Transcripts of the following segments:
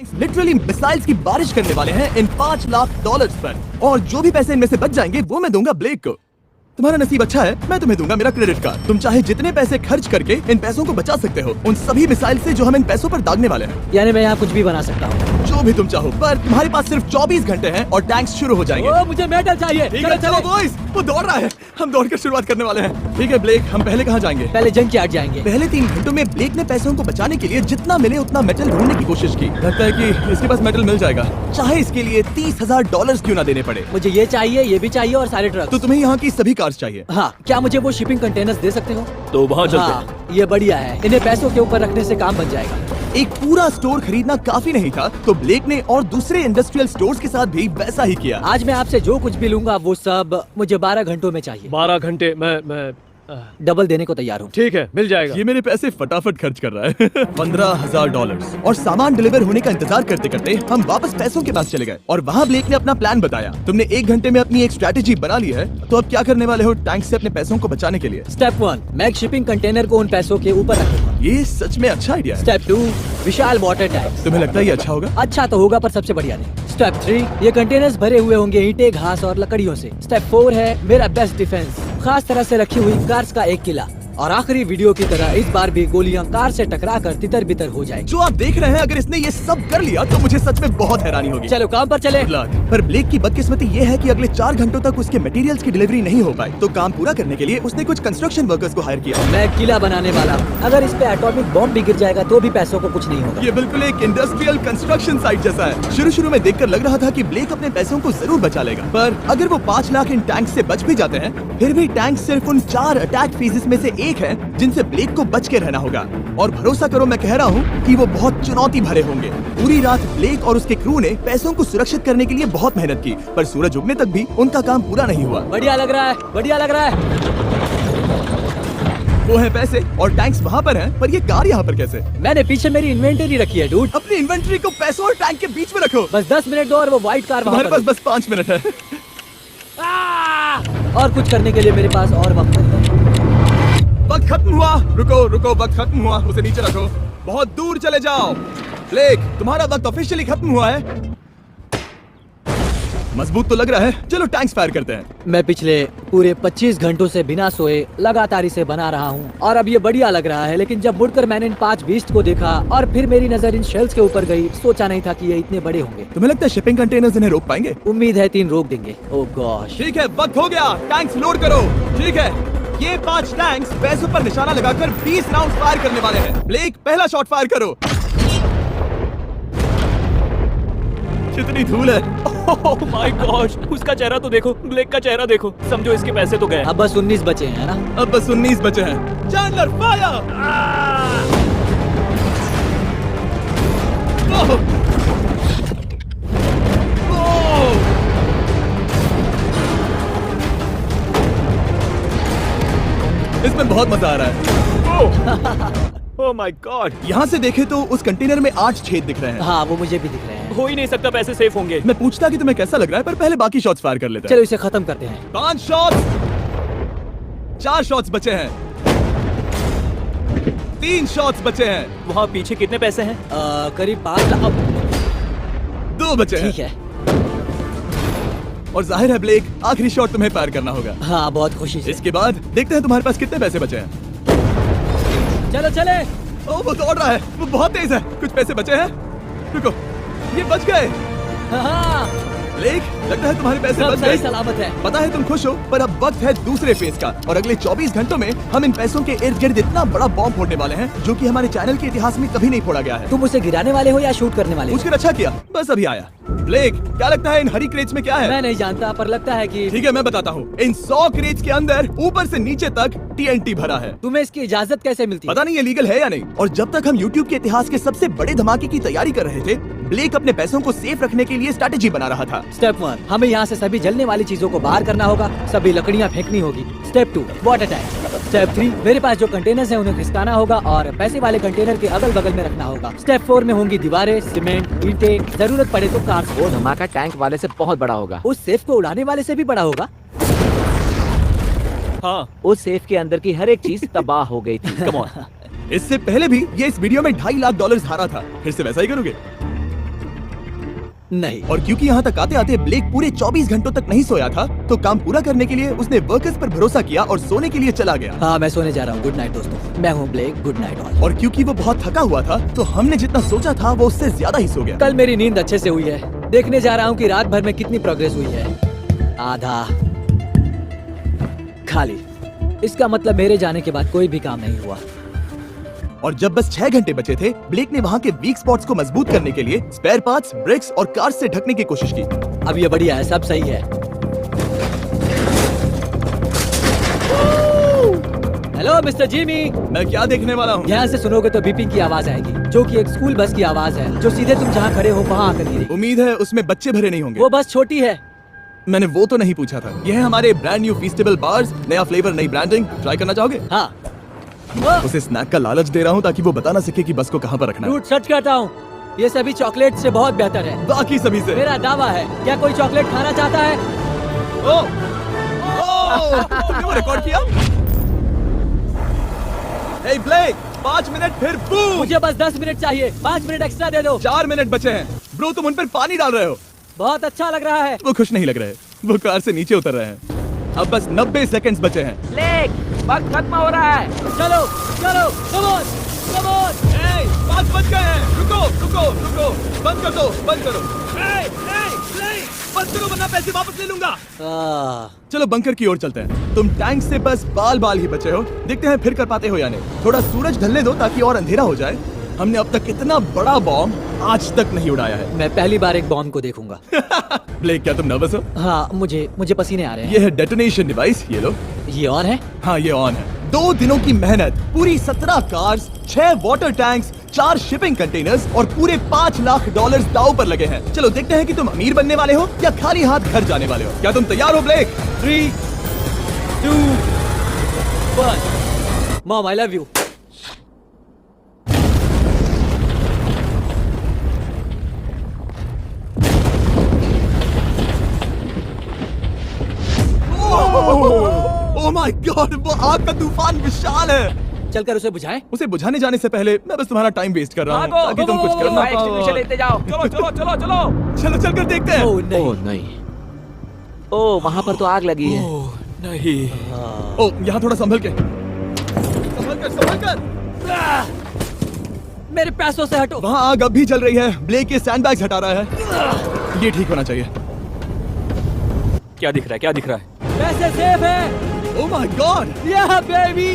Literally missiles की बारिश करने वाले हैं इन 5 लाख डॉलर्स पर, और जो भी पैसे इनमें से बच जाएंगे वो मैं दूंगा ब्लेक को। तुम्हारा नसीब अच्छा है, मैं तुम्हें दूंगा मेरा क्रेडिट कार्ड। तुम चाहे जितने पैसे खर्च करके इन पैसों को बचा सकते हो, उन सभी मिसाइल से जो हम इन पैसों पर दागने वाले हैं। यानी मैं यहाँ कुछ भी बना सकता हूँ? जो भी तुम चाहो, पर तुम्हारे पास सिर्फ 24 घंटे हैं और टैंक्स शुरू हो जाएंगे। ओ, मुझे मेडल चाहिए। ठीक है, चलो बॉयज, वो दौड़ रहा है, हम दौड़ कर शुरुआत करने वाले हैं। ठीक है ब्लेक, हम पहले कहाँ जाएंगे? पहले जंक यार्ड जाएंगे। पहले 3 घंटों में ब्लेक ने पैसों को बचाने के लिए जितना मिले उतना मेटल ढूंढने की कोशिश की। लगता है कि इसके पास मेटल मिल जाएगा, चाहे इसके लिए $30,000 क्यों ना देने पड़े। मुझे ये चाहिए, ये भी चाहिए और सारे ट्रक। तो तुम्हें यहाँ की सभी कार्स चाहिए? हाँ, क्या मुझे वो शिपिंग कंटेनर्स दे सकते हो? तो वहाँ चलते हैं। हाँ, ये बढ़िया है, इन्हें पैसों के ऊपर रखने से काम बन जाएगा। एक पूरा स्टोर खरीदना काफी नहीं था, तो ब्लेक ने और दूसरे इंडस्ट्रियल स्टोर्स के साथ भी वैसा ही किया। आज मैं आपसे जो कुछ भी लूंगा वो सब मुझे 12 घंटों में चाहिए। 12 घंटे मैं डबल देने को तैयार हूँ। ठीक है, मिल जाएगा। ये मेरे पैसे फटाफट खर्च कर रहा है। $15,000 और सामान डिलीवर होने का इंतजार करते करते हम वापस पैसों के पास चले गए और वहाँ ब्लेक ने अपना प्लान बताया। तुमने 1 घंटे में अपनी एक स्ट्रैटेजी बना ली है, तो अब क्या करने वाले हो टैंक से अपने पैसों को बचाने के लिए? स्टेप 1, मैं एक शिपिंग कंटेनर को उन पैसों के ऊपर रखूंगा। ये सच में अच्छा आइडिया है। स्टेप 2, विशाल वाटर टैंक। तुम्हें लगता है ये अच्छा होगा? अच्छा तो होगा, पर सबसे बढ़िया नहीं। स्टेप 3, ये कंटेनर्स भरे हुए होंगे ईंटें, घास और लकड़ियों से। स्टेप 4 है मेरा बेस्ट डिफेंस, खास तरह से रखी हुई कार्स का एक किला। और आखिरी वीडियो की तरह इस बार भी गोलियां कार से टकराकर तितर बितर हो जाएंगी। जो आप देख रहे हैं, अगर इसने ये सब कर लिया तो मुझे सच में बहुत हैरानी होगी। चलो काम पर चले। पर ब्लेक की बदकिस्मती ये है कि अगले 4 घंटों तक उसके मटेरियल्स की डिलीवरी नहीं हो पाई, तो काम पूरा करने के लिए उसने कुछ कंस्ट्रक्शन वर्कर्स को हायर किया। मैं किला बनाने वाला हूँ, अगर इस पे एटॉमिक बॉम्ब भी गिर जाएगा तो भी पैसों को कुछ नहीं होगा। ये बिल्कुल एक इंडस्ट्रियल कंस्ट्रक्शन साइट जैसा है। शुरू में देखकर लग रहा था कि ब्लेक अपने पैसों को जरूर बचा लेगा, पर अगर वो 5 लाख इन टैंक से बच भी जाते हैं, फिर भी टैंक सिर्फ उन 4 अटैक फेजेस में से एक है जिनसे ब्लेक को बच के रहना होगा। और भरोसा करो, मैं कह रहा हूँ कि वो बहुत चुनौती भरे होंगे। पूरी रात ब्लेक और उसके क्रू ने पैसों को सुरक्षित करने के लिए बहुत मेहनत की, पर सूरज उगने तक भी उनका काम पूरा नहीं हुआ। बढ़िया लग रहा है, बढ़िया लग रहा है। वो है पैसे और टैंक्स वहाँ पर हैं, पर ये कार यहाँ पर कैसे? मैंने पीछे मेरी इन्वेंटरी रखी है डूड। अपनी इन्वेंटरी को पैसों और टैंक के बीच में रखो। बस 10 मिनट दो और वो व्हाइट कार वहाँ हमारे पर पास बस 5 मिनट है। और कुछ करने के लिए मेरे पास और वक्त नहीं है। वक्त खत्म हुआ। रुको, वक्त खत्म हुआ। उसे नीचे रखो, बहुत दूर चले जाओ। ब्लेक, तुम्हारा वक्त ऑफिशियली खत्म हुआ है। मजबूत तो लग रहा है, चलो टैंक्स फायर करते हैं। मैं पिछले पूरे 25 घंटों से बिना सोए लगातार इसे बना रहा हूँ और अब ये बढ़िया लग रहा है, लेकिन जब मुड़कर मैंने इन 5 बीस्ट को देखा और फिर मेरी नजर इन शेल्स के ऊपर गई, सोचा नहीं था कि ये इतने बड़े होंगे। तुम्हें लगता है शिपिंग कंटेनर्स इन्हें रोक पाएंगे? उम्मीद है 3 रोक देंगे। ओह गॉश। ठीक है, वक्त हो गया, टैंक्स लोड करो। ठीक है, ये 5 टैंक्स पैसों पर निशाना लगाकर 20 राउंड फायर करने वाले हैं। ब्लेक, पहला शॉट फायर करो। कितनी धूल है। ओह माय गॉड, उसका चेहरा तो देखो, ब्लेक का चेहरा देखो। समझो इसके पैसे तो गए। अब बस 19 बचे हैं ना? अब बस 19 बचे हैं। Chandler fire. इसमें बहुत मजा आ रहा है। ओह माय गॉड। यहाँ से देखे तो उस कंटेनर में 8 छेद दिख रहे हैं। हाँ, वो मुझे भी दिख रहे हैं। हो ही नहीं सकता पैसे सेफ होंगे। मैं पूछता कि तुम्हें कैसा लग रहा है, पर पहले बाकी शॉट्स फायर कर लेते हैं। चलो इसे खत्म करते हैं। 5 शॉट्स, 4 शॉट्स बचे हैं, 3 शॉट्स बचे हैं। वहाँ पीछे कितने पैसे हैं? करीब 5 लाख। 2 बचे हैं। ठीक है। और जाहिर है ब्लेक, आखिरी शॉट तुम्हें फायर करना होगा। हाँ, बहुत खुशी से। इसके बाद देखते हैं तुम्हारे पास कितने पैसे बचे हैं। चलो चले। ओ, वो दौड़ रहा है, वो बहुत तेज है। कुछ पैसे बचे हैं। रुको, ये बच गए। हाँ, ब्लेक, लगता है तुम्हारे पैसे सब बच सही गए। सलामत है। पता है तुम खुश हो, पर अब वक्त है दूसरे फेज का, और अगले 24 घंटों में हम इन पैसों के इर्द गिर्द इतना बड़ा बॉम्ब फोड़ने वाले हैं जो कि हमारे चैनल के इतिहास में कभी नहीं फोड़ा गया है। तुम उसे गिराने वाले हो या शूट करने वाले हो? पूछकर अच्छा किया, बस अभी आया। ब्लेक, क्या लगता है इन हरी क्रेट्स में क्या है? मैं नहीं जानता, पर लगता है कि ठीक है, मैं बताता हूँ। इन 100 क्रेट्स के अंदर ऊपर से नीचे तक TNT भरा है। तुम्हें इसकी इजाजत कैसे मिलती है? पता नहीं ये लीगल है या नहीं। और जब तक हम YouTube के इतिहास के सबसे बड़े धमाके की तैयारी कर रहे थे, ब्लेक अपने पैसों को सेफ रखने के लिए स्ट्रैटेजी बना रहा था। स्टेप 1, हमें यहाँ से सभी जलने वाली चीजों को बाहर करना होगा, सभी लकड़ियाँ फेंकनी होगी। Step 2, water tank. स्टेप 3, मेरे पास जो कंटेनर्स हैं उन्हें खिसकाना होगा और पैसे वाले कंटेनर के अगल बगल में रखना होगा। स्टेप 4 में होंगी दीवारें, सीमेंट, ईंटें, जरूरत पड़े तो कार्स। वो धमाका टैंक वाले से बहुत बड़ा होगा। उस सेफ को उड़ाने वाले से भी बड़ा होगा। हाँ, उस सेफ के अंदर की हर एक चीज तबाह हो गई थी। Come on. इससे पहले भी ये इस वीडियो में $2.5 लाख हारा था। फिर से वैसा ही करोगे? नहीं। और क्योंकि यहाँ तक आते आते ब्लेक पूरे 24 घंटों तक नहीं सोया था, तो काम पूरा करने के लिए उसने वर्कर्स पर भरोसा किया और सोने के लिए चला गया। हाँ, मैं सोने जा रहा हूँ। गुड नाइट दोस्तों, मैं हूँ ब्लेक। Good night all. और क्योंकि वो बहुत थका हुआ था, तो हमने जितना सोचा था वो उससे ज्यादा ही सो गया। कल मेरी नींद अच्छे से हुई है। देखने जा रहा हूँ कि रात भर में कितनी प्रोग्रेस हुई है। आधा खाली। इसका मतलब मेरे जाने के बाद कोई भी काम नहीं हुआ। और जब बस 6 घंटे बचे थे, ब्लेक ने वहाँ के वीक स्पॉट्स को मजबूत करने के लिए स्पेयर पार्ट्स, ब्रिक्स और कार्स से ढकने की कोशिश की। अब ये बढ़िया है, सब सही है। Hello mister Jimmy. मैं क्या देखने वाला हूँ? ध्यान से सुनोगे तो बीपिंग की आवाज आएगी, जो कि एक स्कूल बस की आवाज है, जो सीधे तुम जहाँ खड़े हो वहाँ आकर गिरेगी। उम्मीद है उसमें बच्चे भरे नहीं होंगे। वो बस छोटी है। मैंने वो तो नहीं पूछा था। यह है हमारे ब्रांड न्यू फीस्टेबल बार्स, नया फ्लेवर, नई ब्रांडिंग। ट्राई करना चाहोगे? हाँ। उसे स्नैक का लालच दे रहा हूँ ताकि वो बता ना सके कि बस को कहाँ पर रखना है। झूठ सच कहता हूँ, ये सभी चॉकलेट से बहुत बेहतर है। बाकी सभी से। मेरा दावा है। क्या कोई चॉकलेट खाना चाहता है? तुमने वो रिकॉर्ड किया? Hey ब्लेक, 5 मिनट फिर बूम। मुझे बस 10 मिनट चाहिए। 5 मिनट एक्स्ट्रा दे दो। 4 मिनट बचे हैं। ब्रो, तुम उन पर पानी डाल रहे हो। बहुत अच्छा लग रहा है। वो खुश नहीं लग रहे। वो कार से नीचे उतर रहे हैं। अब बस 90 सेकंड्स बचे हैं। ब्लेक, वक्त खत्म हो रहा है। चलो चलो, कम ऑन कम ऑन। 5 बज गए हैं। रुको रुको रुको, बंद कर दो, बंद करो। ब्लेक, बंद करो वरना पैसे वापस ले लूंगा। चलो बंकर की ओर चलते हैं। तुम टैंक से बस बाल ही बचे हो। देखते हैं फिर कर पाते हो या नहीं। थोड़ा सूरज ढलने दो ताकि और अंधेरा हो जाए। हमने अब तक इतना बड़ा बॉम्ब आज तक नहीं उड़ाया है। मैं पहली बार एक बॉम्ब को देखूंगा। ब्लेक, क्या तुम नर्वस हो? हाँ, मुझे पसीने आ रहे हैं। ये है डेटोनेशन डिवाइस, ये लो। ये ऑन है? हाँ, ये ऑन है। 2 दिनों की मेहनत, पूरी 17 cars, 6 water tanks, 4 shipping containers और पूरे $5 लाख दांव पर लगे हैं। चलो देखते हैं कि तुम अमीर बनने वाले हो या खाली हाथ घर जाने वाले हो। क्या तुम तैयार हो Blake? 3, 2, 1। Mom, I love you. Oh my God, वो आग का तूफान विशाल है। चलकर उसे बुझाएं। उसे बुझाने जाने से पहले मैं बस तुम्हारा टाइम वेस्ट कर रहा हूँ भागो, ताकि तुम कुछ कर ना फायर एक्सटिंग्विशर पाओ। लेते जाओ। चलो चलो चलो चलो। चलो चलकर देखते हैं। ओह नहीं। ओह नहीं। ओह, वहाँ पर तो आग लगी है। ओह नहीं। ओह, यहाँ थोड़ा संभल के, संभल कर। मेरे पैसों से हटो। वहाँ आग अब भी चल रही है। ब्लेक ये सैंडबैग्स हटा रहा है। ये ठीक होना चाहिए। क्या दिख रहा है, क्या दिख रहा है? पैसे सेफ है। ओह माय गॉड, या बेबी।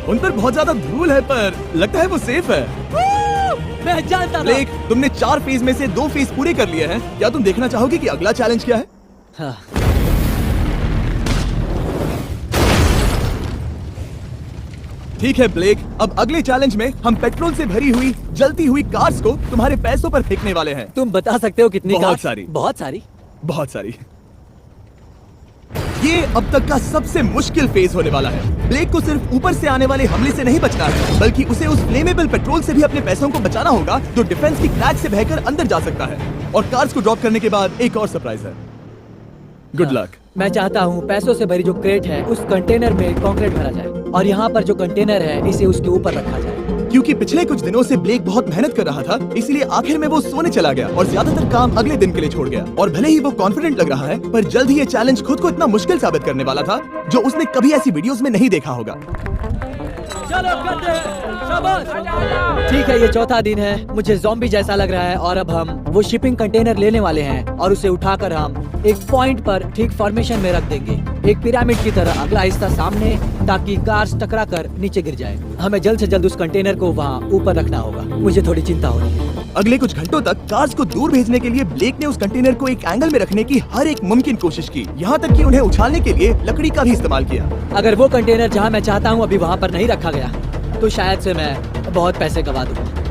उन पर बहुत ज्यादा धूल है, पर लगता है वो सेफ है। मैं जानता था। ब्लेक, तुमने 4 फेज में से 2 फेज पूरे कर लिए हैं। क्या तुम देखना चाहोगे कि अगला चैलेंज क्या है? हाँ। ठीक है ब्लेक, अब अगले चैलेंज में हम पेट्रोल से भरी हुई जलती हुई कार्स को तुम्हारे पैसों पर फेंकने वाले हैं। तुम बता सकते हो कितनी बहुत कार? सारी। बहुत सारी। बहुत सारी। ये अब तक का सबसे मुश्किल फेज होने वाला है। ब्लेक को सिर्फ ऊपर से आने वाले हमले से नहीं बचना है, बल्कि उसे उस फ्लेमेबल पेट्रोल से भी अपने पैसों को बचाना होगा, जो डिफेंस की क्रैक से बहकर अंदर जा सकता है। और कार्स को ड्रॉप करने के बाद एक और सरप्राइज है। Good luck. मैं चाहता हूँ पैसों से भरी जो क्रेट है उस कंटेनर में कंक्रीट भरा जाए, और यहाँ पर जो कंटेनर है इसे उसके ऊपर रखा जाए। क्योंकि पिछले कुछ दिनों से ब्लेक बहुत मेहनत कर रहा था, इसलिए आखिर में वो सोने चला गया और ज्यादातर काम अगले दिन के लिए छोड़ गया। और भले ही वो कॉन्फिडेंट लग रहा है, पर जल्द ही ये चैलेंज खुद को इतना मुश्किल साबित करने वाला था, जो उसने कभी ऐसी वीडियोस में नहीं देखा होगा। चलो करते हैं। शाबाश। ठीक है, ये चौथा दिन है। मुझे ज़ॉम्बी जैसा लग रहा है, और अब हम वो शिपिंग कंटेनर लेने वाले हैं और उसे उठाकर हम एक पॉइंट पर ठीक फॉर्मेशन में रख देंगे, एक पिरामिड की तरह। अगला हिस्सा सामने, ताकि कार्स टकरा कर नीचे गिर जाए। हमें जल्द से जल्द उस कंटेनर को वहाँ ऊपर रखना होगा। मुझे थोड़ी चिंता हो रही है। अगले कुछ घंटों तक कार्स को दूर भेजने के लिए ब्लेक ने उस कंटेनर को एक एंगल में रखने की हर एक मुमकिन कोशिश की, यहाँ तक कि उन्हें उछालने के लिए लकड़ी का भी इस्तेमाल किया। अगर वो कंटेनर जहाँ मैं चाहता हूँ अभी वहाँ पर नहीं रखा गया, तो शायद से मैं बहुत पैसे गवा दूंगा।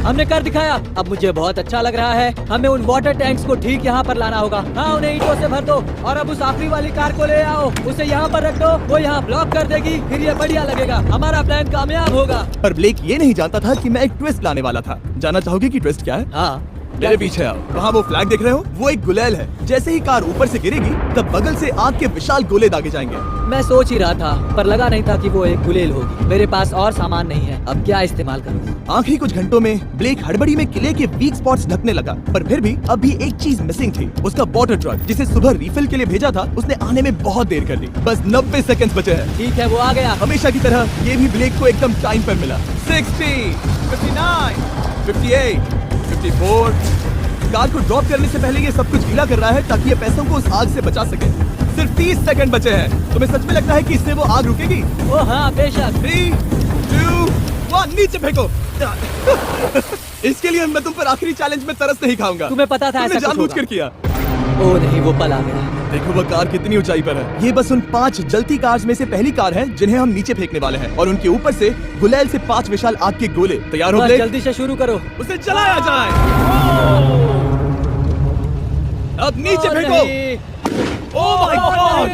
हमने कर दिखाया। अब मुझे बहुत अच्छा लग रहा है। हमें उन वाटर टैंक्स को ठीक यहाँ पर लाना होगा। हाँ, उन्हें ईंटों से भर दो, और अब उस आखिरी वाली कार को ले आओ। उसे यहाँ पर रख दो, वो यहाँ ब्लॉक कर देगी, फिर ये बढ़िया लगेगा। हमारा प्लान कामयाब होगा। पर ब्लेक ये नहीं जानता था कि मैं एक ट्विस्ट लाने वाला था। जानना चाहोगे कि ट्विस्ट क्या है? हाँ, मेरे पीछे आओ। वहाँ वो फ्लैग देख रहे हो, वो एक गुलेल है। जैसे ही कार ऊपर से गिरेगी तब बगल से आग के विशाल गोले दागे जाएंगे। मैं सोच ही रहा था, पर लगा नहीं था कि वो एक गुलेल होगी। मेरे पास और सामान नहीं है, अब क्या इस्तेमाल करूँ? आखिरी कुछ घंटों में ब्लेक हड़बड़ी में किले के वीक स्पॉट्स ढकने लगा, पर फिर भी अब भी एक चीज मिसिंग थी। उसका वाटर ट्रक, जिसे सुबह रिफिल के लिए भेजा था, उसने आने में बहुत देर कर दी। बस 90 सेकंड्स बचे हैं। ठीक है, वो आ गया। हमेशा की तरह ये भी ब्लेक को एकदम टाइम पर मिला। 60, 59, 58, 54। कार को ड्रॉप करने से पहले ये सब कुछ गीला कर रहा है ताकि ये पैसों को उस आग से बचा सके। सिर्फ 30 सेकंड बचे हैं। तुम्हें सच में लगता है कि इससे वो आग रुकेगी? ओ हाँ, बेशक। 3, 2, 1, नीचे फेंको। इसके लिए मैं तुम पर आखिरी चैलेंज में तरस नहीं खाऊंगा। तुम्हें पता था ऐसा कुछ जानबूझकर होगा। किया। ओ नहीं, वो पल आ गया। देखो वो कार कितनी ऊंचाई पर है। ये बस उन 5 जलती कार्स में से पहली कार है जिन्हें हम नीचे फेंकने वाले हैं, और उनके ऊपर से गुलेल से 5 विशाल आग के गोले। तैयार हो बस ब्लेक? जल्दी से शुरू करो। उसे चलाया जाए। अब नीचे ओ फेंको। नहीं। ओह माय गॉड!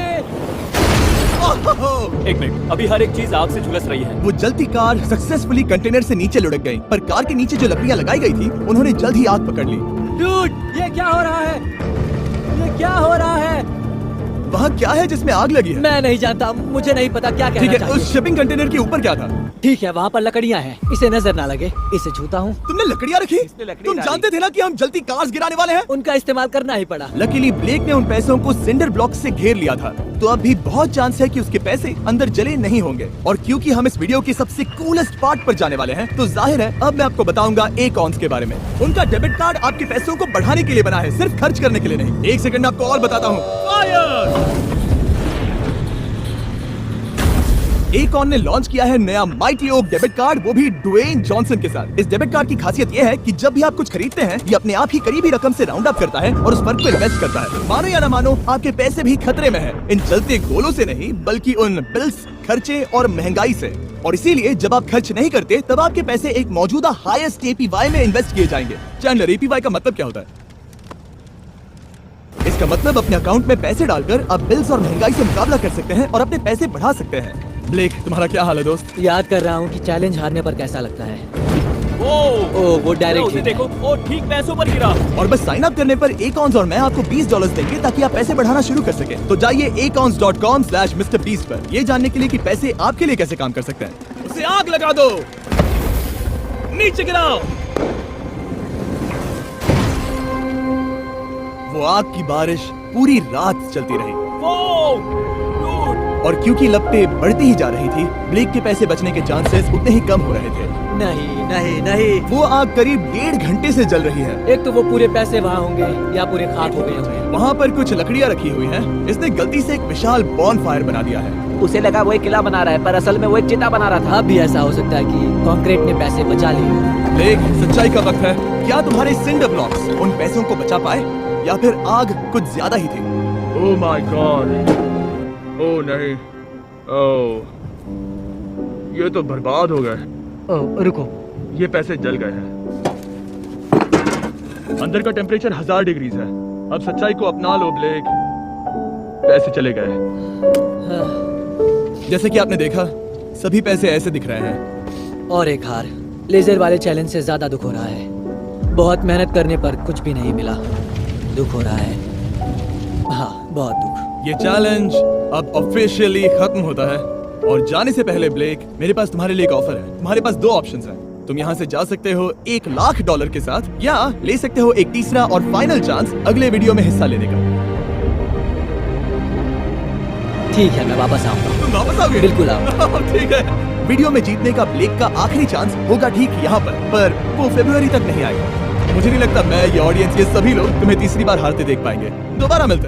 एक मिनट, अभी हर एक चीज आग से झुलस रही है। वो जलती कार सक्सेसफुली कंटेनर से नीचे लुढ़क गई, पर कार के नीचे जो लकड़ियां लगाई गई थी उन्होंने जल्द ही आग पकड़ ली। डूड, ये क्या हो रहा है? ये क्या हो रहा है? वहाँ क्या है जिसमें आग लगी है? मैं नहीं जानता, मुझे नहीं पता क्या ठीक कहना है, चाहिए। उस शिपिंग कंटेनर के ऊपर क्या था? ठीक है, वहाँ पर लकड़ियाँ हैं, इसे नजर ना लगे। इसे छूता हूँ। तुमने लकड़ियाँ रखी? इसने लकड़ी तुम डाली। जानते थे ना कि हम जलती कार्स गिराने वाले हैं? उनका इस्तेमाल करना ही पड़ा। लकीली ब्लेक ने उन पैसों को सिंडर ब्लॉक से घेर लिया था, तो अब भी बहुत चांस है कि उसके पैसे अंदर जले नहीं होंगे। और क्योंकि हम इस वीडियो के सबसे कूलेस्ट पार्ट पर जाने वाले हैं, तो जाहिर है अब मैं आपको बताऊंगा एकॉन्स के बारे में। उनका डेबिट कार्ड आपके पैसों को बढ़ाने के लिए बना है, सिर्फ खर्च करने के लिए नहीं। एक सेकंड में आपको और बताता हूँ। फायर! एकॉन ने लॉन्च किया है नया माइटी ओक डेबिट कार्ड, वो भी ड्वेन जॉनसन के साथ। इस डेबिट कार्ड की खासियत ये है कि जब भी आप कुछ खरीदते हैं, ये अपने आप ही करीबी रकम से राउंड अप करता है और उस फर्क को इन्वेस्ट करता है। मानो या ना मानो, आपके पैसे भी खतरे में हैं। इन जलते गोलों से नहीं, बल्कि उन बिल्स, खर्चे और महंगाई से। और इसीलिए जब आप खर्च नहीं करते, तब आपके पैसे एक मौजूदा हाईएस्ट APY में इन्वेस्ट किए जाएंगे। चैंडलर, APY का मतलब क्या होता है? इसका मतलब अपने अकाउंट में पैसे डालकर आप बिल्स और महंगाई से मुकाबला कर सकते हैं और अपने पैसे बढ़ा सकते हैं। ब्लेक, तुम्हारा क्या हाल है दोस्त? याद कर रहा हूँ कि चैलेंज हारने पर कैसा लगता है। ओ, वो डायरेक्ट उसे देखो, ओ ठीक पैसों पर गिरा। और बस साइन अप करने पर एकॉन्स और मैं आपको $20 देंगे ताकि आप पैसे बढ़ाना शुरू कर सकें। तो जाइए acons.com/MrBeast पर, ये जानने के लिए कि पैसे आपके लिए कैसे काम कर सकते हैं। उसे आग लगा दो, नीचे गिराओ। वो आग की बारिश पूरी रात चलती रही, और क्योंकि लपटें बढ़ती ही जा रही थी, ब्लेक के पैसे बचने के चांसेस उतने ही कम हो रहे थे। नहीं नहीं नहीं, वो आग करीब 1.5 घंटे से जल रही है। एक तो वो पूरे पैसे वहाँ होंगे या पूरे खाक हो गए होंगे। वहाँ पर कुछ लकड़ियाँ रखी हुई हैं। इसने गलती से एक विशाल बॉन फायर बना दिया है। उसे लगा वो एक किला बना रहा है, पर असल में वो एक चिता बना रहा था। अब भी ऐसा हो सकता है कि कंक्रीट ने पैसे बचा लिए। ब्लेक, सच्चाई का वक्त है। क्या तुम्हारे सिंडर ब्लॉक्स उन पैसों को बचा पाए, या फिर आग कुछ ज्यादा ही थी? Oh my God! Oh नहीं, oh, ये तो बर्बाद हो गए। ओह, रुको। ये पैसे जल गए हैं। अंदर का टेम्परेचर 1000 डिग्रीज है। अब सच्चाई को अपना लो ब्लेक, पैसे चले गए। जैसे कि आपने देखा, सभी पैसे ऐसे दिख रहे हैं। और एक हार। लेजर वाले चैलेंज से ज्यादा दुख हो रहा है। बहुत मेहनत करने पर कुछ भी नहीं मिला। दुख हो रहा है, हाँ बहुत दुख। ये चैलेंज अब ऑफिशियली खत्म होता है। और जाने से पहले ब्लेक, मेरे पास तुम्हारे लिए एक ऑफर है। तुम्हारे पास 2 ऑप्शंस हैं। तुम यहाँ से जा सकते हो $1,00,000 के साथ, या ले सकते हो एक तीसरा और फाइनल चांस अगले वीडियो में हिस्सा लेने का। ठीक है, मैं वापस आऊंगा। तुम वापस आओगे? बिल्कुल आऊंगा। ठीक है। वीडियो में जीतने का ब्लेक का आखिरी चांस होगा ठीक यहाँ पर वो फरवरी तक नहीं आएगा। मुझे नहीं लगता मैं, ये ऑडियंस, ये सभी लोग तुम्हें तीसरी बार हारते देख पाएंगे। दोबारा मिलते हैं।